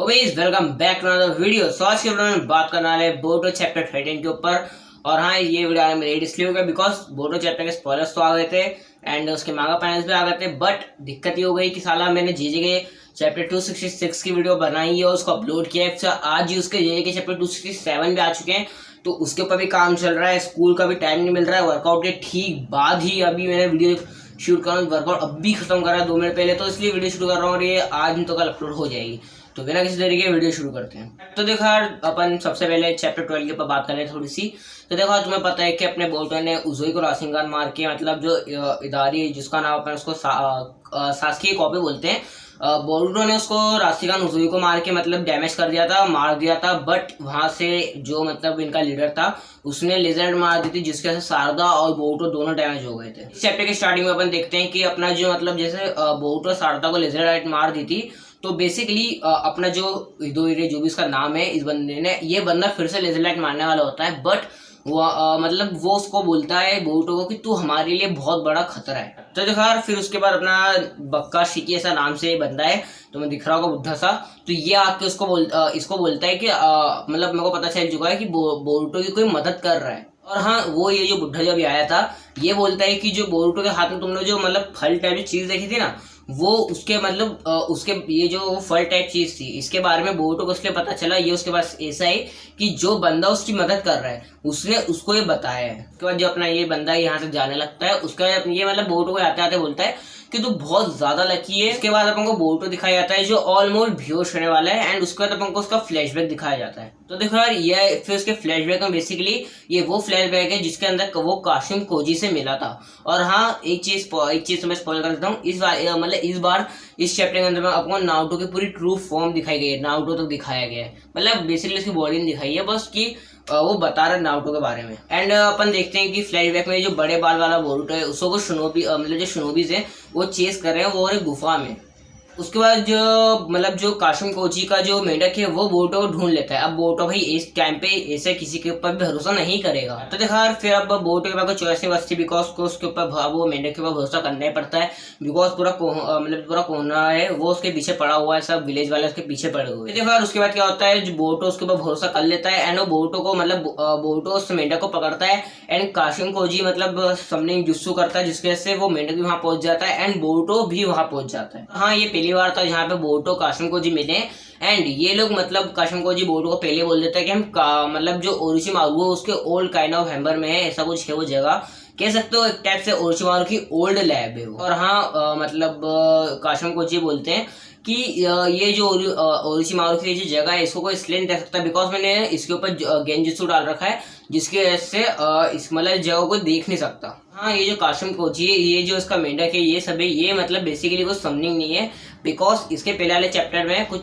OBCs welcome back to another video. So आज के video में बात करने वाले बोरुटो चैप्टर 13 के ऊपर। और हाँ, ये वीडियो आने में लेट इसलिए हो गया बिकॉज बोरुटो चैप्टर के स्पॉयलर्स तो आ गए थे एंड उसके मांगा पैनल्स भी आ गए थे। बट दिक्कत ये हो गई कि साला मैंने जीजे के चैप्टर 266 की वीडियो बनाई है और उसको अपलोड किया है। आज ही उसके जीजे के चैप्टर 267 भी आ चुके हैं, तो उसके ऊपर भी काम चल रहा है। स्कूल का भी टाइम नहीं मिल रहा है। वर्कआउट के ठीक बाद ही अभी मैंने वीडियो शूट करा, वर्कआउट अभी खत्म करा 2 मिनट पहले, तो इसलिए वीडियो शुरू कर रहा हूँ और ये आज नहीं तो कल अपलोड हो जाएगी। तो बिना किसी तरीके वीडियो शुरू करते हैं। तो देखो यार, अपन सबसे पहले चैप्टर 12 के ऊपर बात करें थोड़ी सी। तो देखो तुम्हें पता है कि अपने बोरुटो ने उज़ोई को राशिंगन मार के, मतलब जो इदारी जिसका नाम अपन उसको सास्की कॉपी बोलते हैं, बोरुटो ने उसको राशिंगन उज़ोई को मार के मतलब डैमेज कर दिया था, मार दिया था। बट वहां से जो मतलब इनका लीडर था उसने लेजर मार दी थी, जिसके वजह से सारदा और बोरुटो दोनों डैमेज हो गए थे। इस चैप्टर के स्टार्टिंग में अपन देखते हैं कि अपना जो मतलब जैसे बोरुटो सारदा को लेजर लाइट मार दी थी, तो बेसिकली अपना जो हिदोहिरे जो भी इसका नाम है, इस बंदे ने, ये बंदा फिर से लेजर लाइट मारने वाला होता है। बट वो मतलब वो उसको बोलता है बोरुटो को कि तू हमारे लिए बहुत बड़ा खतरा है। तो देखो यार, फिर उसके बाद अपना बक्का शिकी ऐसा नाम से बंदा है, तो मैं दिख रहा होगा बुढ़ा सा, तो ये आके उसको इसको बोलता है कि मतलब मेरे को पता चल चुका है कि बोरुटो की कोई मदद कर रहा है। और हाँ, वो ये जो बुढ़ा जब आया था, ये बोलता है कि जो बोरुटो के हाथ में तुमने जो मतलब फल टाइप की चीज देखी थी ना, वो उसके मतलब उसके ये जो फल टाइप चीज थी, इसके बारे में बोरुटो को इसलिए पता चला। ये उसके पास ऐसा है कि जो बंदा उसकी मदद कर रहा है उसने उसको ये बताया है। उसके बाद जो अपना ये बंदा यहाँ से जाने लगता है, उसका ये मतलब बोरुटो को आते आते बोलता है कि तू बहुत ज्यादा लकी है। उसके बाद अपन को बोरुटो दिखाया जाता है जो ऑलमोस्ट बेहोश होने वाला है, एंड उसके बाद अपन को उसका फ्लैशबैक दिखाया जाता है। तो देखो यार, ये फिर उसके फ्लैशबैक में बेसिकली ये वो फ्लैशबैक है जिसके अंदर वो काशिम कोजी से मिला था। और हाँ, एक चीज मैं स्पॉइल कर देता हूँ। इस बार इस चैप्टर के अंदर में आपको नारुतो की पूरी ट्रू फॉर्म दिखाई गई है, नारुतो तक दिखाया गया है। मतलब बेसिकली उसकी बॉडी नहीं दिखाई है, बस कि वो बता रहा है नारुतो के बारे में। एंड अपन देखते हैं कि फ्लैशबैक में जो बड़े बाल वाला बोरुटो है, उसको शिनोबी मतलब जो शिनोबीज है वो चेस कर रहे हैं, वो एक गुफा में। उसके बाद जो मतलब जो काशिम कोजी का जो मेंढक है वो बोरुटो को ढूंढ लेता है। अब बोरुटो भाई इस टाइम पे ऐसे किसी के ऊपर भी भरोसा नहीं करेगा। तो देखा यार, फिर अब बोरुटो के पास कोई चॉइस नहीं बचती, बिकॉज को उसके ऊपर वो मेंढक के ऊपर भरोसा करना ही पड़ता है। बिकॉज पूरा कोहना है वो उसके पीछे पड़ा हुआ है, सब विलेज वाले उसके पीछे पड़े हुए हैं। देखो यार, उसके बाद क्या होता है, जो बोरुटो उसके ऊपर भरोसा कर लेता है एंड वो बोरुटो को मतलब बोरुटो उस मेंढक को पकड़ता है एंड काशिम कोजी मतलब समनिंग जुत्सु करता है, जिसकी वजह से वो मेंढक भी वहां पहुंच जाता है एंड बोरुटो भी वहां पहुंच जाता है। हाँ, ये पहली बार था जहाँ पे बोरुटो काशिम कोजी मिले एंड ये लोग मतलब काशिम कोजी बोरुटो को पहले बोल देता है कि हम मतलब जो ओरोचिमारू है उसके ओल्ड काइंड ऑफ हैम्बर में है, ऐसा कुछ है वो जगह, कह सकते हो एक टाइप से ओरोचिमारू की ओल्ड लैब है वो। और हाँ मतलब काशिम कोजी बोलते हैं कि ये जो ओरोचिमारू की जो जगह है इसको कोई इसलिए नहीं देख सकता बिकॉज मैंने इसके ऊपर गेंजुत्सु डाल रखा है, जिसकी वजह से इस मतलब जगह को देख नहीं सकता। हाँ, ये जो काशिम कोजी है, ये जो इसका मेंढक है, ये सब है, ये मतलब बेसिकली कुछ समनिंग नहीं है। बिकॉज इसके पहले वाले चैप्टर में कुछ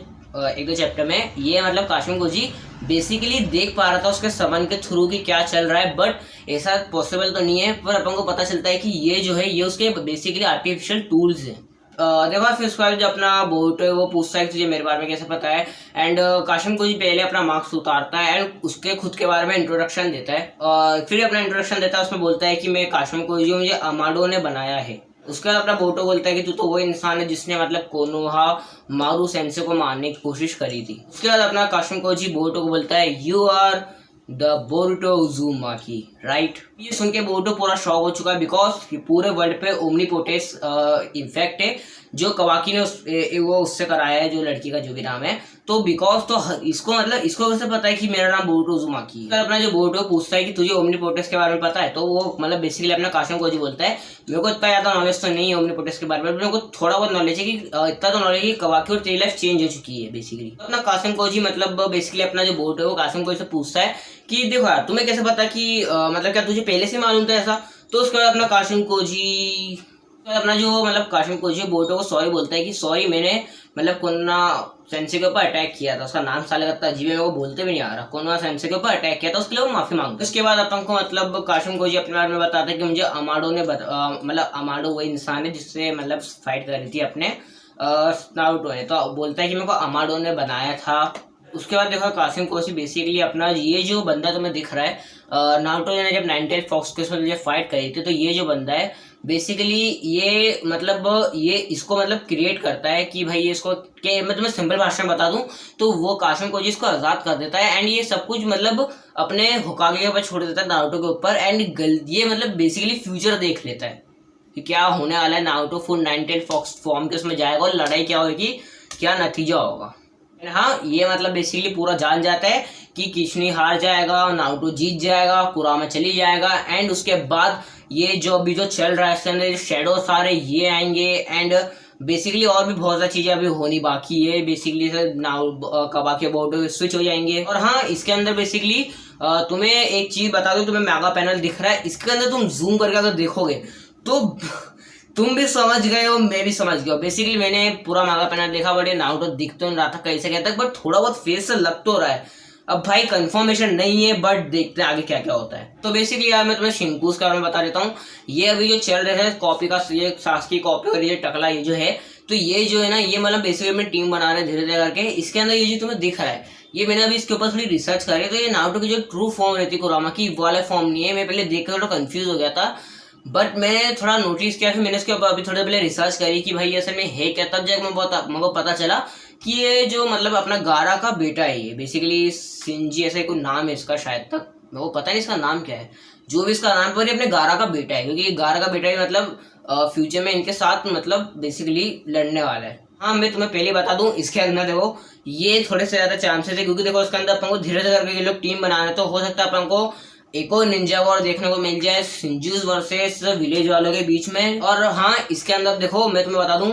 1-2 चैप्टर में ये मतलब काशिम कोजी बेसिकली देख पा रहा था उसके समन के थ्रू कि क्या चल रहा है, बट ऐसा पॉसिबल तो नहीं है। पर अपन को पता चलता है कि ये जो है ये उसके बेसिकली आर्टिफिशियल टूल्स हैं। देखो फिर उसके बाद जो अपना बोरुटो है वो पूछता है कि तुझे मेरे बारे में कैसे पता है, एंड काशिम कोजी पहले अपना मार्क्स उतारता है एंड उसके खुद के बारे में इंट्रोडक्शन देता है। फिर अपना इंट्रोडक्शन देता है, उसमें बोलता है कि मैं काशिम कोजी हूँ, मुझे अमाडो ने बनाया है। उसके बाद अपना बोरुटो बोलता है कि तू तो वो इंसान है जिसने मतलब कोनोहा मारू सेंसे को मारने की कोशिश करी थी। उसके बाद अपना काशिम कोजी बोरुटो को बोलता है you are the Boruto Uzumaki, right. ये सुन के बोरुटो पूरा शॉक हो चुका है बिकॉज पूरे वर्ल्ड पे ओमनीपोटेंस इन्फेक्ट है जो कवाकी ने वो उससे कराया है, जो लड़की का जो भी नाम है। तो बिकॉज तो इसको मतलब इसको कैसे पता है कि मेरा नाम बोरुटो उज़ुमाकी है। अपना जो बोरुटो पूछता है कि तुझे ओमनीपोटेंस के बारे में पता है, तो वो मतलब बेसिकली अपना काशिम कोजी बोलता है मेरे को इतना ज्यादा नॉलेज तो नहीं है ओमनीपोटेंस के बारे में, मेरे को थोड़ा बहुत नॉलेज है कि इतना तो नॉलेज है कि कवाकी और तेरी लाइफ चेंज हो चुकी है बेसिकली। तो अपना काशिम कोजी मतलब बेसिकली अपना जो बोरुटो है वो काशिम कोजी से पूछता है कि देखो यार, तुम्हें कैसे पता कि मतलब क्या तुझे पहले से मालूम था ऐसा। तो उसके बाद अपना काशिम कोजी अपना जो मतलब काशिम कोजी बोरुटो को सॉरी बोलता है कि सॉरी, मैंने मतलब कोन्ना सेंसे के ऊपर अटैक किया था। उसका नाम साले लगता है अजीब है, मेरे को बोलते भी नहीं आ रहा। कोन्ना सेंसे के ऊपर अटैक किया था, उसके लिए वो माफी मांगता है। उसके बाद अपन को मतलब काशिम कोजी अपने बारे में बताता है कि मुझे अमाडो ने मतलब अमाडो वही इंसान है जिससे मतलब फाइट करी थी अपने नारुतो ने। तो बोलता है कि मेरे को अमाडो ने बनाया था। उसके बाद देखो काशिम कोजी बेसिकली अपना ये जो बंदा तुम्हें दिख रहा है, नारुतो ने जब 9 टेल फॉक्स के साथ फाइट करी थी, तो ये जो बंदा है बेसिकली ये मतलब ये इसको मतलब क्रिएट करता है कि भाई ये इसको के मतलब मैं सिंपल भाषा में बता दूं तो वो काशिन कोजी इसको आजाद कर देता है एंड ये सब कुछ मतलब अपने होकागे के ऊपर छोड़ देता है, नारुतो के ऊपर। एंड ये मतलब बेसिकली फ्यूचर देख लेता है कि क्या होने वाला है, Naruto full 9 tail fox form के उसमें जाएगा और लड़ाई क्या होगी, क्या नतीजा होगा। हाँ ये मतलब बेसिकली पूरा जान जाता है कि किशनी हार जाएगा, नारुतो जीत जाएगा, कुरामा चली जाएगा एंड उसके बाद ये जो अभी जो चल रहा है इसके अंदर शेडो सारे ये आएंगे एंड बेसिकली और भी बहुत सारी चीजें अभी होनी बाकी है। बेसिकली कबाके बोर्ड स्विच हो जाएंगे। और हाँ इसके अंदर बेसिकली तुम्हें एक चीज बता दूं, तुम्हें मेगा पैनल दिख रहा है, इसके अंदर तुम जूम करके अगर देखोगे तो तुम भी समझ गए हो, मैं भी समझ गया। बेसिकली मैंने पूरा मेगा पैनल देखा, बट नारुतो दिख तो नहीं रहा था कैसे क्या तक, बट थोड़ा बहुत फेस से लग तो रहा है। अब भाई कंफर्मेशन नहीं है बट देखते हैं आगे क्या क्या होता है। तो बेसिकली यार मैं तुम्हें शिनकूस के बारे में बता देता हूँ। ये अभी जो चल रहे हैं कॉपी का, ये सासकी कॉपी और ये टकला ये जो है, तो ये जो है ना ये मतलब बेसिकली में टीम बना रहे हैं धीरे धीरे करके। इसके अंदर ये जो तुम्हें दिख रहा है ये मैंने अभी इसके ऊपर थोड़ी रिसर्च करी, तो ये नारुतो की जो ट्रू फॉर्म रहती है कुरामा की वो वाला फॉर्म नहीं है। मैं पहले देख कर थोड़ा कंफ्यूज हो गया था, बट मैंने थोड़ा नोटिस किया, फिर मैंने इसके ऊपर अभी थोड़े पहले रिसर्च करी कि भाई असल में है क्या, तब जाकर मेरे को पता चला कि ये जो मतलब अपना गारा का बेटा है, ये बेसिकली सिंजी ऐसा कोई नाम है इसका, शायद तक मेरे को पता नहीं इसका नाम क्या है, जो भी इसका नाम पर ये अपने गारा का बेटा है, क्योंकि गारा का बेटा ही मतलब फ्यूचर में इनके साथ मतलब बेसिकली लड़ने वाला है। हाँ मैं तुम्हें पहले बता दूं इसके अंदर देखो ये थोड़े से ज्यादा चांसेस है, क्योंकि देखो इसके अंदर अपन को धीरे धीरे करके ये लोग टीम बना रहे, तो हो सकता है अपन को एक और निंजा वॉर देखने को मिल जाए सिंजूस वर्सेस विलेज वालों के बीच में। और हाँ इसके अंदर देखो मैं तुम्हें बता दूं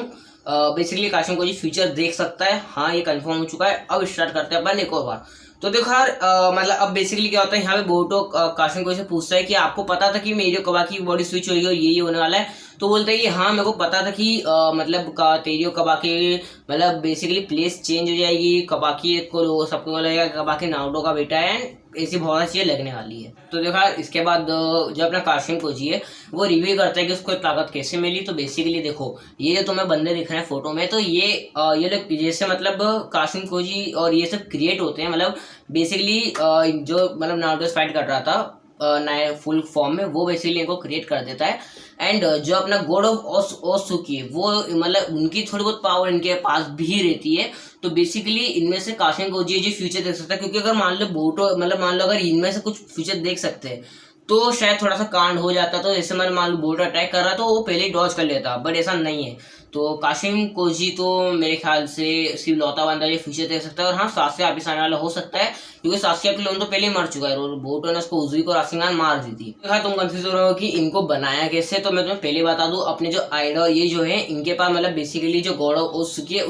बेसिकली काशिन कोजी फ्यूचर देख सकता है, हाँ ये कंफर्म हो चुका है। अब स्टार्ट करते हैं अपन एक और बार। तो देखो यार मतलब अब बेसिकली क्या होता है, यहाँ पे बोरुतो काशिन कोजी से पूछता है कि आपको पता था कि मेरी कबा की बॉडी स्विच होगी और ये होने वाला है, तो बोलता है कि हाँ मेरे को पता था कि मतलब तेरियो कबाकी मतलब बेसिकली प्लेस चेंज हो जाएगी, कबाकी को सबको बोलेगा कबाकी नारुतो का बेटा है, ऐसी बहुत सारी चीजें लगने वाली है। तो देखा इसके बाद जो अपना काशिन कोजी है वो रिव्यू करता है कि उसको ताकत कैसे मिली। तो बेसिकली देखो ये जो तुम्हें बंदे दिख रहे हैं फोटो में, तो ये लोग जैसे मतलब काशिन कोजी और ये सब क्रिएट होते हैं, मतलब बेसिकली जो मतलब नारुतो फाइट कर रहा था नए फुल फॉर्म में, वो बेसिकली इनको क्रिएट कर देता है। एंड जो अपना गॉड ऑफ ओसुकी है वो मतलब उनकी थोड़ी बहुत पावर इनके पास भी रहती है। तो बेसिकली इनमें से काशिन कोजी जो फ्यूचर देख सकता है, क्योंकि अगर मान लो बोरुतो मतलब मान लो अगर इनमें से कुछ फ्यूचर देख सकते हैं तो शायद थोड़ा सा कांड हो जाता। तो जैसे मैंने मान लो बोरुतो अटैक कर रहा तो वो पहले ही डॉज कर लेता, बट ऐसा नहीं है। तो काशिन कोजी तो मेरे ख्याल से सिर्फ लौता बंदा ये फ्यूचर देख सकता है। और हाँ सास्या वापिस आने वाला हो सकता है, क्योंकि सास्या के लोन तो पहले ही मर चुका है और बोरुतो ने उसको उजुई को राशिंगान मार दी थी। हाँ तुम कंफ्यूज हो रहे हो कि इनको बनाया कैसे, तो मैं तुम्हें पहले बता दूं अपने जो आइडा ये जो है इनके पास मतलब बेसिकली जो गॉड ऑफ ओसुकी है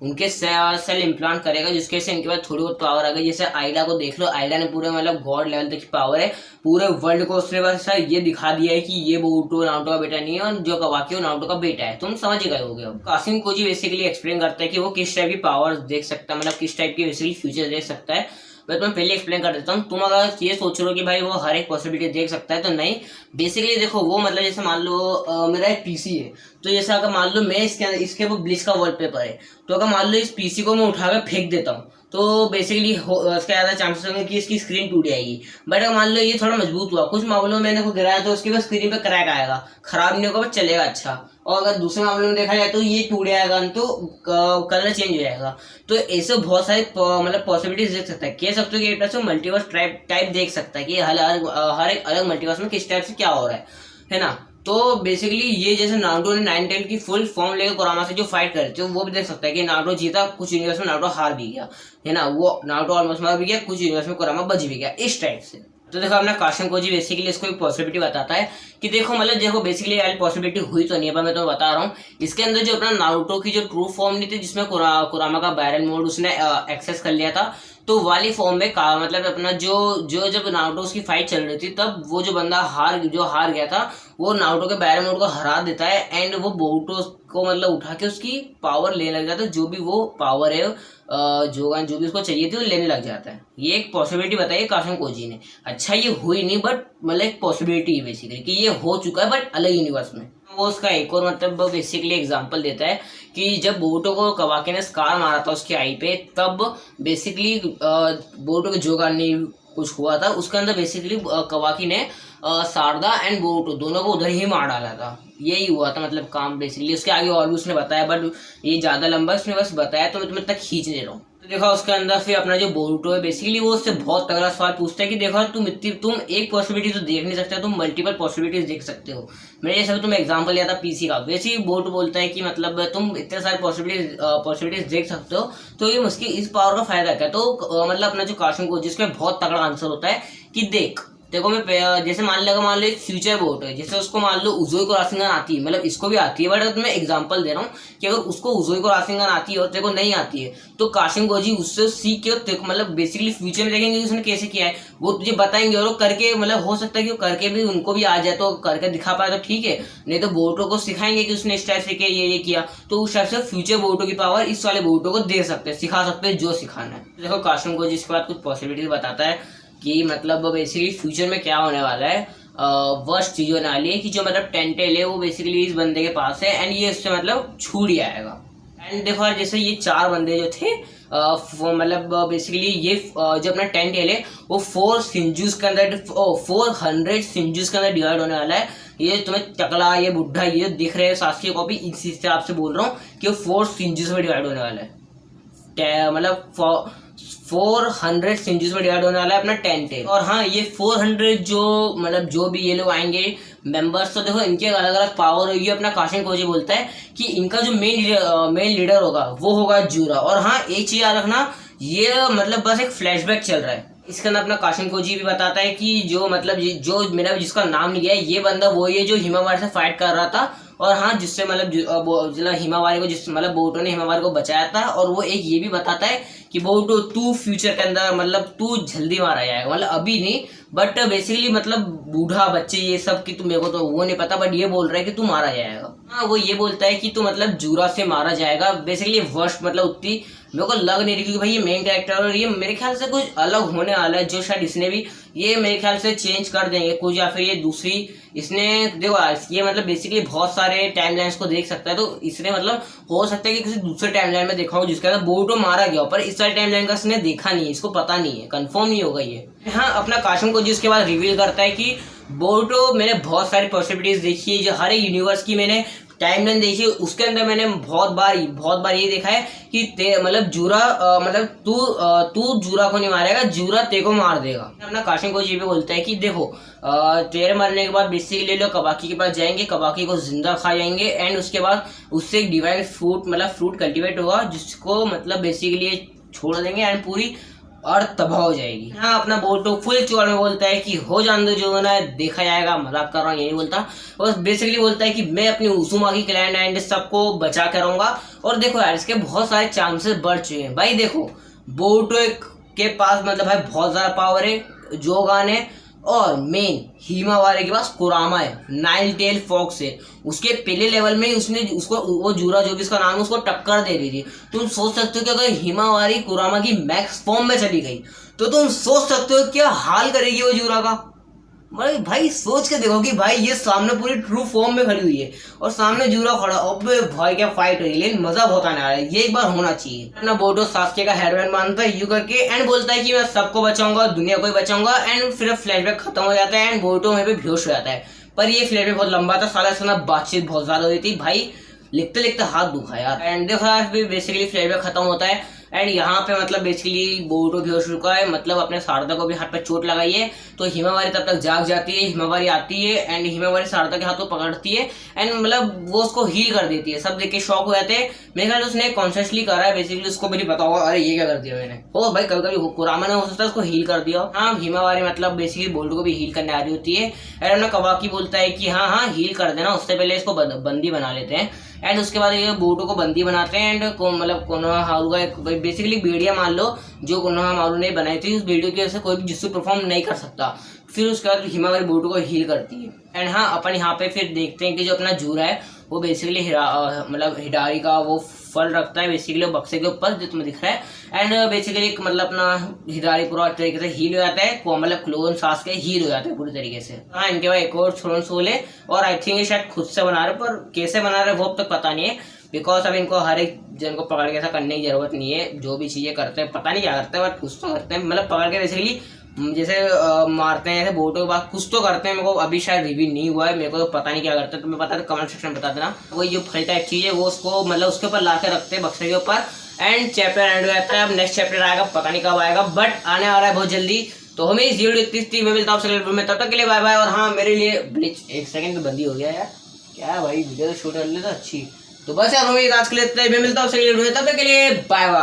उनके सेल इम्प्लांट करेगा, जिसके से इनके पास थोड़ी बहुत पावर आ गई। जैसे आइडा को देख लो, आइडा ने पूरे मतलब गॉड लेवल तक की पावर है, पूरे वर्ल्ड को उसने बस ये दिखा दिया है कि ये बोरुतो नारुतो का बेटा नहीं है और जो कबाकी वो नारुतो का बेटा है। तुम समझ गए होगे। अब काशिन कोजी बेसिकली एक्सप्लेन करता है कि वो किस टाइप की पावर देख सकता है, मतलब किस टाइप की बेसिकली फ्यूचर देख सकता है। मैं तुम्हें पहले एक्सप्लेन कर देता हूँ। तुम अगर ये सोच रहे हो कि भाई वो हर एक पॉसिबिलिटी देख सकता है, तो नहीं। बेसिकली देखो वो मतलब जैसे मान लो मेरा एक पीसी है, तो जैसे अगर मान लो मैं इसके वो ब्लिच का वॉलपेपर है, तो अगर मान लो इस पीसी को मैं उठाकर फेंक देता हूँ तो बेसिकली उसका ज़्यादा चांसेस होंगे कि इसकी स्क्रीन टूट जाएगी। बट अगर मान लो ये थोड़ा मजबूत हुआ, कुछ मामलों में मैंने को गिराया तो उसके बाद स्क्रीन पे क्रैक आएगा, खराब नहीं होगा बट चलेगा अच्छा। और अगर दूसरे मामले में देखा जाए तो ये टूट जाएगा तो कलर चेंज हो जाएगा। तो ऐसे बहुत सारे मतलब पॉसिबिलिटीज देख सकता है, कह सकते हो कि एक तरह से मल्टीवर्स टाइप देख सकता है कि हर एक अलग मल्टीवर्स में किस टाइप से क्या हो रहा है ना। तो बेसिकली ये जैसे नारुतो ने 9 टेल की फुल फॉर्म लेकर कुरामा से जो फाइट कर रहे थे वो भी देख सकता है कि नारुतो जीता, कुछ यूनिवर्स में नारुतो हार भी गया है ना, वो नारुतो ऑलमोस्ट मार भी गया, कुछ यूनिवर्स में कुरामा बच भी गया, इस टाइप से। तो देखो अपना काशिन कोजी बेसिकली इसको एक पॉसिबिलिटी बताता है कि देखो मतलब देखो बेसिकली यार पॉसिबिलिटी हुई तो नहीं है, पर मैं तुम्हें बता रहा हूँ। इसके अंदर जो अपना नारुतो की जो ट्रू फॉर्म नहीं थी जिसमें कुरामा का बैरन मोड उसने एक्सेस कर लिया था, तो वाली फॉर्म में मतलब अपना जो जब नारुतो उसकी फाइट चल रही थी तब वो जो बंदा हार गया था वो नारुतो के बैरन मोड को हरा देता है एंड वो बोरुतो को मतलब उठा के उसकी पावर लेने लग जाता है, जो भी वो पावर है जो भी उसको चाहिए थी वो लेने लग जाता है। ये एक पॉसिबिलिटी बताई काशिन कोजी ने। अच्छा ये हुई नहीं बट मतलब एक पॉसिबिलिटी है बेसिकली कि ये हो चुका है बट अलग यूनिवर्स में। वो उसका एक और मतलब बेसिकली एग्जांपल देता है कि जब बोरुतो को कबाकी ने स्कार मारा था उसके आई पे, तब बेसिकली बोरुतो के जोगानी कुछ हुआ था, उसके अंदर बेसिकली कवाकी ने शारदा एंड बोरुटो दोनों को उधर ही मार डाला था। यही हुआ था मतलब काम बेसिकली। उसके आगे और भी उसने बताया, बट ये ज़्यादा लंबा उसने बस बताया तो मैं तुम्हें तक खींच नहीं रहा हूँ। तो देखो उसके अंदर फिर अपना जो बोरुटो है बेसिकली वो उससे बहुत तगड़ा सवाल पूछता है कि देखो तुम एक पॉसिबिलिटी तो देख नहीं सकते, तुम मल्टीपल पॉसिबिलिटीज देख सकते हो। मैंने जैसे तुम एग्जांपल लिया था पीसी का, वैसे ही बोरुटो बोलता है कि मतलब तुम इतने सारे पॉसिबिलिटीज देख सकते हो, तो ये उसकी इस पावर का फायदा क्या है। तो मतलब अपना जो काशुन को जिसमें बहुत तगड़ा आंसर होता है कि देखो मैं जैसे मान लो एक फ्यूचर बोट है, जैसे उसको मान लो उज़ोई को राशिंगन आती है, मतलब इसको भी आती है, बट अगर मैं एग्जांपल दे रहा हूँ कि अगर उसको उज़ोई को राशिंगन आती है और तेरे को नहीं आती है, तो काशिन गोजी उससे सीख के तेरे को मतलब बेसिकली फ्यूचर में देखेंगे उसने कैसे किया है, वो तुझे बताएंगे और वो करके मतलब हो सकता है कि वो करके भी उनको भी आ जाए, तो करके दिखा पाए तो ठीक है, नहीं तो बोटो को सिखाएंगे कि उसने इस टाइप से किया ये किया, तो उस टाइप से फ्यूचर बोटो की पावर इस वाले बोटो को दे सकते हैं, सिखा सकते हैं जो सिखाना है। देखो काशिन गोजी इसके बाद कुछ पॉसिबिलिटीज बताता है कि मतलब बेसिकली फ्यूचर में क्या होने वाला है। वर्स्ट चीज होने वाली है कि जो मतलब टेंटेल है वो बेसिकली इस बंदे के पास है एंड ये इससे मतलब छूट ही आएगा। एंड देखो यार जैसे ये 4 बंदे जो थे मतलब बेसिकली ये जो अपना टेंटेल है वो 400 सिंजूस के अंदर डिवाइड होने वाला है। ये तुम्हें टकला ये बुढ़ा ये दिख रहे हैं सास्की कॉपी, इस हिसाब से बोल रहा हूँ कि वो 4 सिंजूस में डिवाइड होने वाला है, मतलब 400 सिंजूस में डिवाइड होने वाला है अपना टेंटेल। और हाँ ये 400 जो मतलब जो भी ये लोग आएंगे मेंबर्स, तो देखो इनके अलग अलग पावर होगी। अपना काशिन कोजी बोलता है कि इनका जो मेन लीडर होगा वो होगा जूरा। और हाँ एक चीज याद रखना, ये मतलब बस एक फ्लैशबैक चल रहा है। इसके अंदर अपना काशिन कोजी भी बताता है कि जो मतलब जो मेरा जिसका नाम नहीं गया ये बंदा वही है जो हिमावारी से फाइट कर रहा था, और हाँ जिससे मतलब हिमावारी को जिस मतलब बोरुटो ने हिमावारी को बचाया था। और वो एक ये भी बताता है कि बोरुटो तू फ्यूचर के अंदर मतलब तू जल्दी मारा जाएगा, मतलब अभी नहीं बट बेसिकली मतलब बूढ़ा बच्चे ये सब की मेरे को तो वो नहीं पता, बट ये बोल रहा है कि तू मारा जाएगा। हाँ वो ये बोलता है कि तू मतलब जूरा से मारा जाएगा। बेसिकली वर्स्ट मतलब उतनी मेरे को लग नहीं रही, क्योंकि भाई ये मेन कैरेक्टर और ये मेरे ख्याल से कुछ अलग होने वाला है, जो शायद इसने भी ये मेरे ख्याल से चेंज कर देंगे कुछ, या फिर ये दूसरी इसने देखो ये मतलब बेसिकली बहुत सारे टाइमलाइंस को देख सकता है, तो इसने मतलब हो सकता है कि किसी दूसरे टाइमलाइन में देखा हो जिसके अंदर बोरुटो मारा गया हो, पर इस सारे टाइमलाइन का इसने देखा नहीं है, इसको पता नहीं है, कंफर्म नहीं होगा ये। हाँ अपना काशिन को जिसके बाद रिवील करता है कि बोरुटो मैंने बहुत सारी पॉसिबिलिटीज देखी है, जो हर एक यूनिवर्स की मैंने टाइमलाइन देखी है, उसके अंदर मैंने बहुत बार ये देखा है कि मतलब जूरा मतलब तू जूरा को नहीं मारेगा, जूरा ते को मार देगा। अपना काशिन को ये भी बोलता है कि देखो तेरे मरने के बाद बेसिकली लोग कबाकी के पास जाएंगे, कबाकी को जिंदा खा जाएंगे एंड उसके बाद उससे एक डिवाइन फ्रूट मतलब फ्रूट कल्टीवेट होगा जिसको मतलब बेसिकली छोड़ देंगे एंड पूरी और तबाह हो जाएगी। हाँ अपना बोरुटो फुल चौड़ में बोलता है कि हो जान दो, जो होना है देखा जाएगा, मजाक कर रहा हूँ, यही बोलता। और बेसिकली बोलता है कि मैं अपनी उज़ुमाकी क्लैन एंड सबको बचा कर रहूंगा। और देखो यार इसके बहुत सारे चांसेस बढ़ चुके हैं भाई। देखो बोरुटो के पास मतलब भाई बहुत ज्यादा पावर है, जोगान है, और मेन हिमावारी के पास कुरामा है, नाइल टेल फॉक्स है। उसके पहले लेवल में उसने उसको वो जूरा जो भी इसका नाम है उसको टक्कर दे दी थी। तुम सोच सकते हो कि अगर हिमावारी कुरामा की मैक्स फॉर्म में चली गई तो तुम सोच सकते हो क्या हाल करेगी वो जूरा का। भाई सोच के देखो कि भाई ये सामने पूरी ट्रू फॉर्म में खड़ी हुई है और सामने जूरा खड़ा, अबे भाई क्या फाइट हुई, लेकिन मजा बहुत आने वाला है, ये एक बार होना चाहिए। अपना बोरुटो सास्के का हेडबैंड मानता है यू करके एंड बोलता है कि मैं सबको बचाऊंगा, दुनिया को ही बचाऊंगा। एंड फिर फ्लैशबैक खत्म हो जाता है एंड बोरुटो वहीं पे बेहोश हो जाता है। पर ये फ्लैशबैक बहुत लंबा था, साला इसके साथ बातचीत बहुत ज्यादा हुई थी भाई, लिखते लिखते हाथ दुखा यार। एंड देखो यार फिर बेसिकली फ्लैशबैक खत्म होता है एंड यहाँ पे मतलब बेसिकली बोरुटो बेहोश हो चुका है, मतलब अपने शारदा को भी हाथ पे चोट लगाई है। तो हिमावारी तब तक जाग जाती है, हिमावारी आती है एंड हिमावारी शारदा के हाथ को पकड़ती है एंड मतलब वो उसको हील कर देती है। सब देख के शॉक हो जाते हैं। मेरे ख्याल उसने कॉन्शियसली करा है, बेसिकली उसको भी नहीं पता होगा अरे ये क्या कर दिया मैंने। ओ भाई कभी कभी कुरामा ने हो सकता है उसको हील कर दिया। हाँ हिमावारी मतलब बेसिकली बोरुटो को भी हील करने आ रही होती है एंड अपना कवाकी बोलता है कि हाँ हील कर देना, उससे पहले इसको बंदी बना लेते हैं। एंड उसके बाद ये बोरुटो को बंदी बनाते हैं एंड मतलब कोनोहामारू का बेसिकली भेड़िया मान लो जो कोनोहामारू ने बनाई थी, उस भेड़ियों की वजह से कोई भी जिसको परफॉर्म नहीं कर सकता। फिर उसके बाद हिमावारी बोरुटो को हील करती है। एंड हाँ अपन यहाँ पे फिर देखते हैं कि जो अपना जूरा है वो बेसिकली मतलब हिडारी का वो फल रखता है बेसिकली बक्से के ऊपर जो तुम्हें दिख रहा है। एंड बेसिकली मतलब अपना हिडारी पूरा तरीके से हील हो जाता है, मतलब क्लोन सास के हील हो जाता है पूरी तरीके से। हाँ इनके बाद एक और थ्रोन सोल है और आई थिंक ये शायद खुद से बना रहे, पर कैसे बना रहे वो अब तक पता नहीं है, बिकॉज अब इनको हर एक जन को पकड़ के ऐसा करने की जरूरत नहीं है। जो भी चीजें करते हैं पता नहीं क्या करते हैं बट कुछ तो करते हैं, मतलब पकड़ के बेसिकली जैसे मारते हैं, ऐसे बोटो के बाद कुछ तो करते हैं, मेरे को अभी शायद रिव्यू नहीं हुआ है, मेरे को तो पता नहीं क्या करते हैं, तुम्हें पता है तो कमेंट सेक्शन में बता देना। वही जो फल टाइप चीज है वो उसको मतलब उसके ऊपर ला के रखते हैं बक्से के ऊपर, एंड चैप्टर एंड हो जाता है। अब नेक्स्ट चैप्टर आएगा, पता नहीं कब आएगा, बट आने वाला है बहुत जल्दी। तो हमें इस वीडियो इतनी थी, मैं मिलता हूँ अगले वीडियो में, तब तक के लिए बाय बाय। और हाँ, मेरे लिए ब्लिच एक सेकंड तो बंदी हो गया यार, क्या है भाई, वीडियो तो शूट कर लेता अच्छी। तो बस यार, हमें आज के लिए इतना ही, मैं मिलता हूँ अगले वीडियो में, तब तक के लिए बाय बाय।